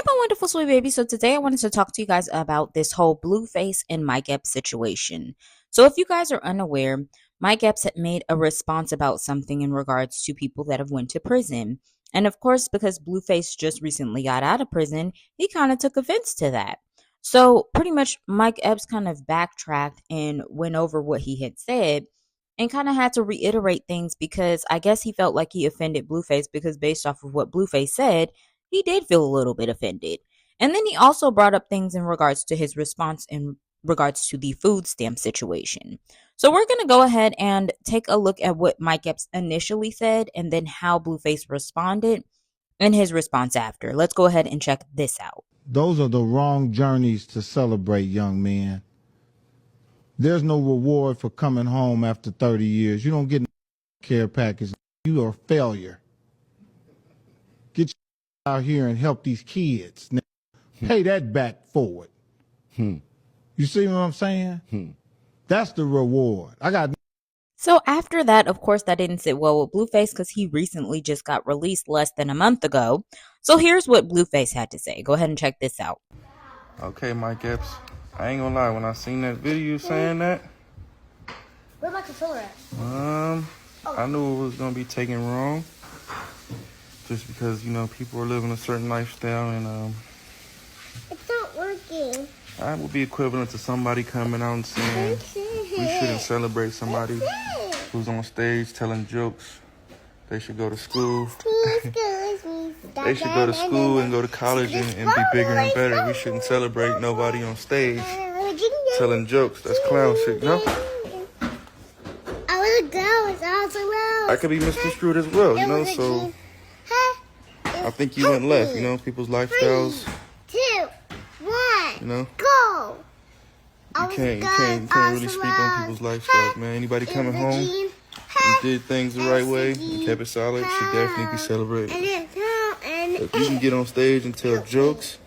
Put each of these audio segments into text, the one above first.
my wonderful sweet baby. So today I wanted to talk to you guys about this whole Blueface and Mike Epps situation. So if you guys are unaware, Mike Epps had made a response about something in regards to people that have went to prison. And of course, because Blueface just recently got out of prison, he kind of took offense to that. So pretty much Mike Epps kind of backtracked and went over what he had said and kind of had to reiterate things because I guess he felt like he offended Blueface because based off of what Blueface said, he did feel a little bit offended. And then he also brought up things in regards to his response in regards to the food stamp situation. So we're going to go ahead and take a look at what Mike Epps initially said and then how Blueface responded and his response after. Let's go ahead and check this out. Those are the wrong journeys to celebrate, young men. There's no reward for coming home after 30 years. You don't get a care package. You are a failure. Get your out here and help these kids. Now, pay that back forward. You see what I'm saying? That's the reward. So after that, of course, that didn't sit well with Blueface because he recently just got released less than a month ago. So here's what Blueface had to say. Go ahead and check this out. Okay, Mike Epps. I ain't gonna lie, when I seen that video saying that, Where my controller at? I knew it was gonna be taken wrong. Just because, people are living a certain lifestyle and It's not working. I would be equivalent to somebody coming out and saying we shouldn't celebrate somebody who's on stage telling jokes. They should go to school. They should go to school and go to college and be bigger and better. We shouldn't celebrate nobody on stage telling jokes. That's clown shit, no? I could be misconstrued as well, so I think you went left, people's lifestyles. 3, 2, 1, go! You can't really speak on people's lifestyles, man. Anybody coming home and did things the right way and kept it solid should definitely be celebrated. If you can get on stage and tell jokes.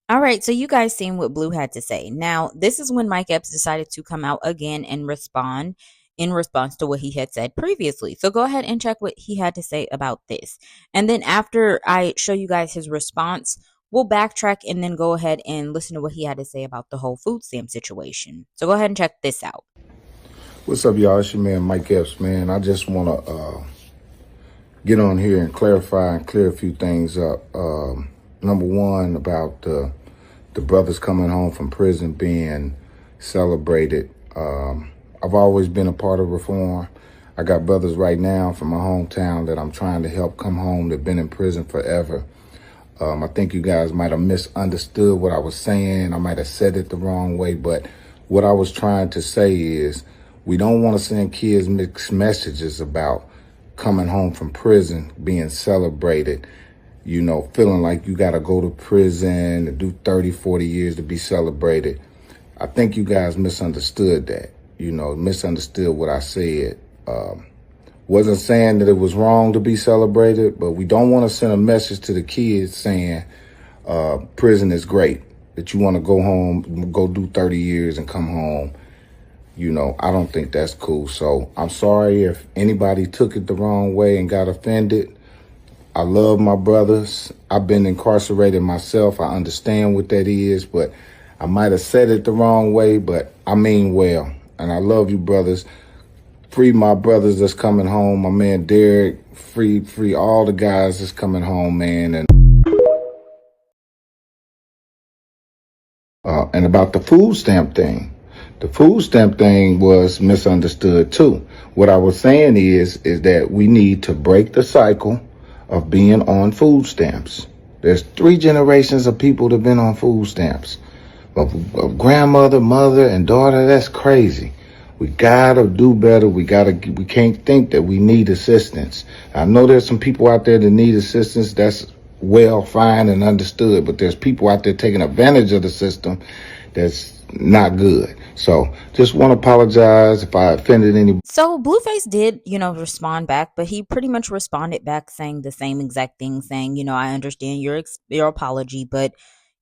All right, so you guys seen what Blue had to say. Now, this is when Mike Epps decided to come out again and respond in response to what he had said previously. So go ahead and check what he had to say about this. And then after I show you guys his response, we'll backtrack and then go ahead and listen to what he had to say about the whole food stamp situation. So go ahead and check this out. What's up, y'all? It's your man, Mike Epps, man. I just want to get on here and clarify and clear a few things up. Number one, about the brothers coming home from prison being celebrated. I've always been a part of reform. I got brothers right now from my hometown that I'm trying to help come home. They've been in prison forever. I think you guys might have misunderstood what I was saying. I might have said it the wrong way, but what I was trying to say is we don't want to send kids mixed messages about coming home from prison, being celebrated, feeling like you got to go to prison and do 30, 40 years to be celebrated. I think you guys misunderstood that, misunderstood what I said. Wasn't saying that it was wrong to be celebrated, but we don't want to send a message to the kids saying prison is great, that you want to go home, go do 30 years and come home. I don't think that's cool. So I'm sorry if anybody took it the wrong way and got offended. I love my brothers. I've been incarcerated myself. I understand what that is, but I might have said it the wrong way, but I mean well. And I love you, brothers. Free my brothers that's coming home. My man Derek, free all the guys that's coming home, man. And about the food stamp thing. The food stamp thing was misunderstood too. What I was saying is that we need to break the cycle of being on food stamps. There's 3 generations of people that have been on food stamps. Of grandmother, mother, and daughter. That's crazy. We gotta do better. We can't think that we need assistance. I know there's some people out there that need assistance. That's well, fine, and understood. But there's people out there taking advantage of the system that's not good. So just want to apologize if I offended anybody. So Blueface did, respond back, but he pretty much responded back saying the same exact thing, saying, I understand your apology, but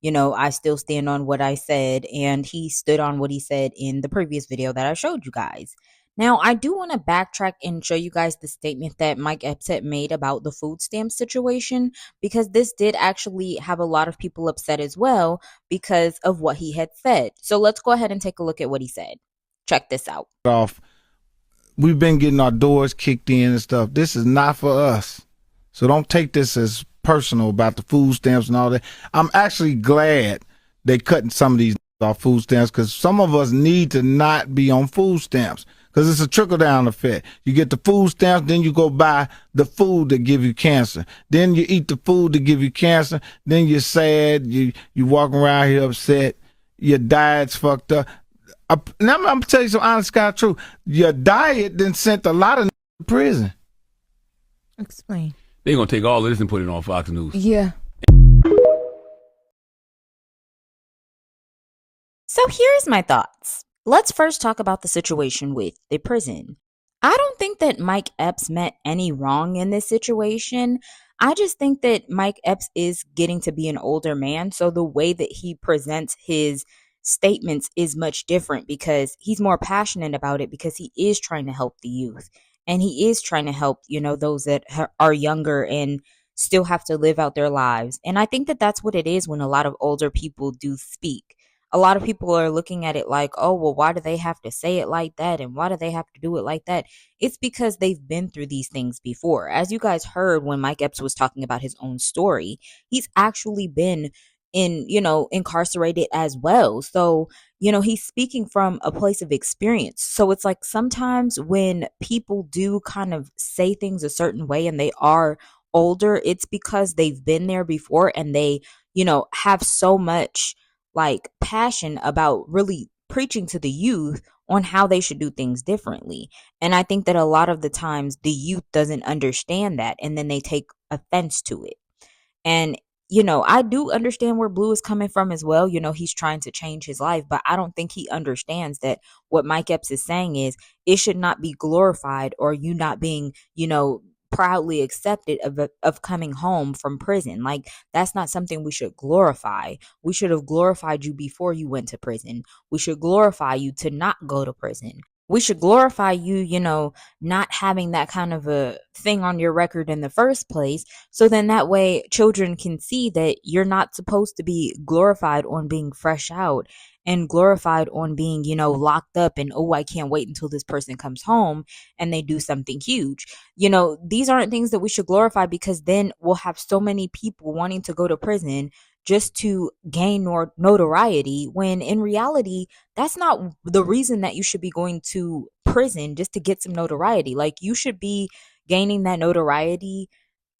I still stand on what I said. And he stood on what he said in the previous video that I showed you guys. Now, I do want to backtrack and show you guys the statement that Mike Epps had made about the food stamp situation, because this did actually have a lot of people upset as well because of what he had said. So let's go ahead and take a look at what he said. Check this out. We've been getting our doors kicked in and stuff. This is not for us. So don't take this as personal about the food stamps and all that. I'm actually glad they cutting some of these off food stamps, because some of us need to not be on food stamps, because it's a trickle-down effect. You get the food stamps, then you go buy the food that give you cancer. Then you eat the food that give you cancer. Then you're sad. You walk around here upset. Your diet's fucked up. Now I'm going to tell you some honest God truth. Your diet then sent a lot of to prison. Explain. They're going to take all of this and put it on Fox News. Yeah. So here's my thoughts. Let's first talk about the situation with the prison. I don't think that Mike Epps meant any wrong in this situation. I just think that Mike Epps is getting to be an older man, so the way that he presents his statements is much different, because he's more passionate about it, because he is trying to help the youth, and he is trying to help, those that are younger and still have to live out their lives. And I think that that's what it is when a lot of older people do speak. A lot of people are looking at it like, oh, well, why do they have to say it like that? And why do they have to do it like that? It's because they've been through these things before. As you guys heard when Mike Epps was talking about his own story, he's actually been incarcerated as well. So, he's speaking from a place of experience. So it's like sometimes when people do kind of say things a certain way and they are older, it's because they've been there before, and they, have so much like passion about really preaching to the youth on how they should do things differently. And I think that a lot of the times the youth doesn't understand that, and then they take offense to it. And I do understand where Blue is coming from as well. He's trying to change his life, but I don't think he understands that what Mike Epps is saying is it should not be glorified, or you not being, proudly accepted of coming home from prison. Like, that's not something we should glorify. We should have glorified you before you went to prison. We should glorify you to not go to prison. We should glorify you, not having that kind of a thing on your record in the first place. So then that way children can see that you're not supposed to be glorified on being fresh out and glorified on being, locked up, and, oh, I can't wait until this person comes home and they do something huge. These aren't things that we should glorify, because then we'll have so many people wanting to go to prison just to gain notoriety, when in reality, that's not the reason that you should be going to prison, just to get some notoriety. Like, you should be gaining that notoriety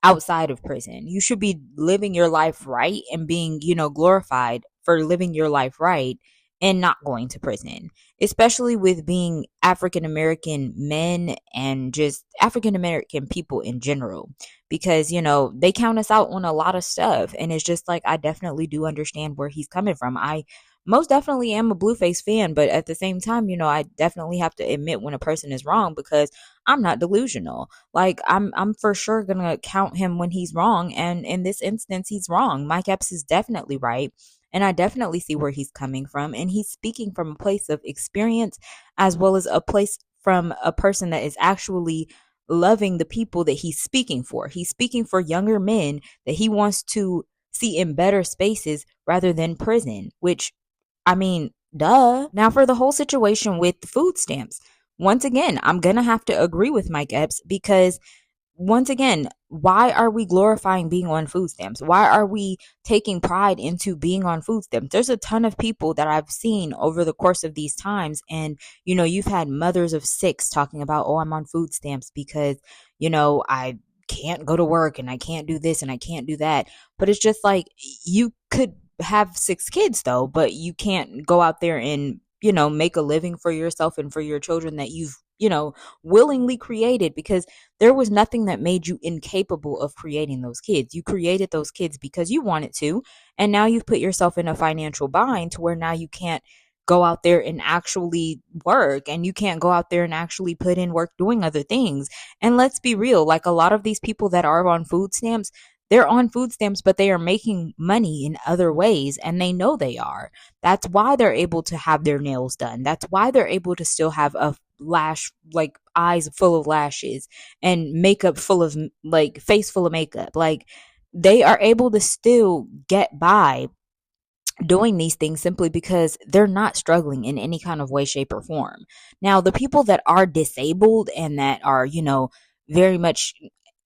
outside of prison. You should be living your life right and being, glorified for living your life right and not going to prison, especially with being African American men and just African American people in general, because, they count us out on a lot of stuff. And it's just like, I definitely do understand where he's coming from. I most definitely am a Blueface fan, but at the same time, I definitely have to admit when a person is wrong, because I'm not delusional. Like, I'm for sure going to count him when he's wrong. And in this instance, he's wrong. Mike Epps is definitely right. And I definitely see where he's coming from. And he's speaking from a place of experience, as well as a place from a person that is actually loving the people that he's speaking for. He's speaking for younger men that he wants to see in better spaces rather than prison, which, I mean, duh. Now, for the whole situation with the food stamps, once again, I'm going to have to agree with Mike Epps, because once again, why are we glorifying being on food stamps? Why are we taking pride into being on food stamps? There's a ton of people that I've seen over the course of these times. And, you've had mothers of 6 talking about, oh, I'm on food stamps because, I can't go to work and I can't do this and I can't do that. But it's just like, you could have 6 kids though, but you can't go out there and, make a living for yourself and for your children that you've, willingly created, because there was nothing that made you incapable of creating those kids. You created those kids because you wanted to, and now you've put yourself in a financial bind to where now you can't go out there and actually work, and you can't go out there and actually put in work doing other things. And let's be real, like, a lot of these people that are on food stamps, they're on food stamps, but they are making money in other ways, and they know they are. That's why they're able to have their nails done. That's why they're able to still have a eyes full of lashes and makeup full of face full of makeup. They are able to still get by doing these things simply because they're not struggling in any kind of way, shape, or form. Now, the people that are disabled and that are, very much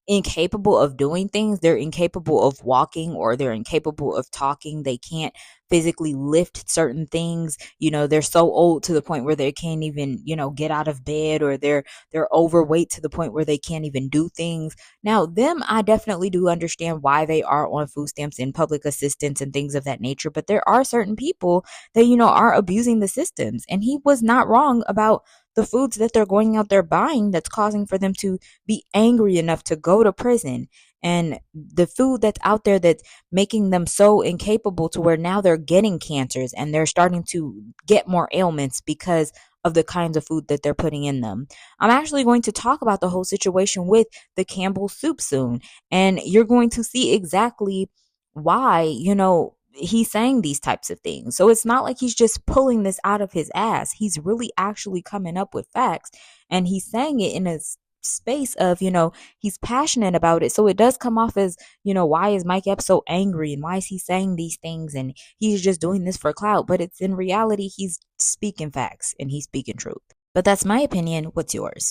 incapable of doing things, they're incapable of walking, or they're incapable of talking, they can't physically lift certain things, they're so old to the point where they can't even, get out of bed, or they're overweight to the point where they can't even do things. Now, them, I definitely do understand why they are on food stamps and public assistance and things of that nature, but there are certain people that, are abusing the systems, and he was not wrong about the foods that they're going out there buying that's causing for them to be angry enough to go to prison, and the food that's out there that's making them so incapable to where now they're getting cancers and they're starting to get more ailments because of the kinds of food that they're putting in them. I'm actually going to talk about the whole situation with the Campbell soup soon, and you're going to see exactly why, he's saying these types of things. So it's not like he's just pulling this out of his ass. He's really actually coming up with facts, and he's saying it in a space of, he's passionate about it. So it does come off as, why is Mike Epps so angry, and why is he saying these things, and he's just doing this for clout? But it's in reality, he's speaking facts and he's speaking truth. But that's my opinion. What's yours?